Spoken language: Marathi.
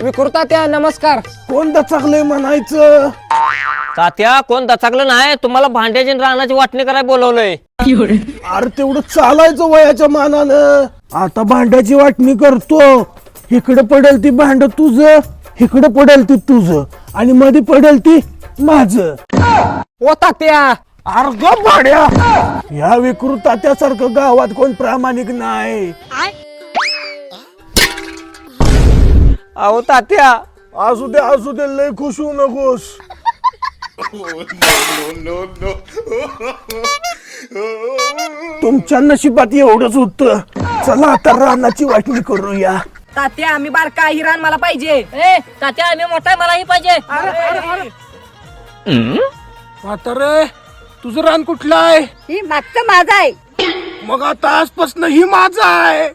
विकृता त्या नमस्कार. कोण दचकलंय म्हणायचं? तात्या कोण दचाकलं नाही, तुम्हाला भांड्याची आणि रानाची वाटणी करायला बोलवलंय. अरे तेवढं चालायचं वयाच्या मानानं. आता भांड्याची वाटणी करतो. इकडे पडेल ती भांड तुझं, इकडे पडेल ती तुझं, आणि मध्ये पडेल ती माझं. ओ तात्या, अर्ग भाड्या, या विकृत तात्यासारखं गावात कोण प्रामाणिक नाही. अहो तात्या, असू दे लय खुश होऊ नकोस. तुमच्या नशिबात एवढंच होत. चला आता रानाची वाटणी करूया. तात्या आम्ही बारका हिरान मला पाहिजे. तात्या आम्ही मोठा मलाही पाहिजे. म्हातारे तुझं रान कुठलं आहे? ही मागचं माझं आहे. मग आता आजपासून ही माझं आहे.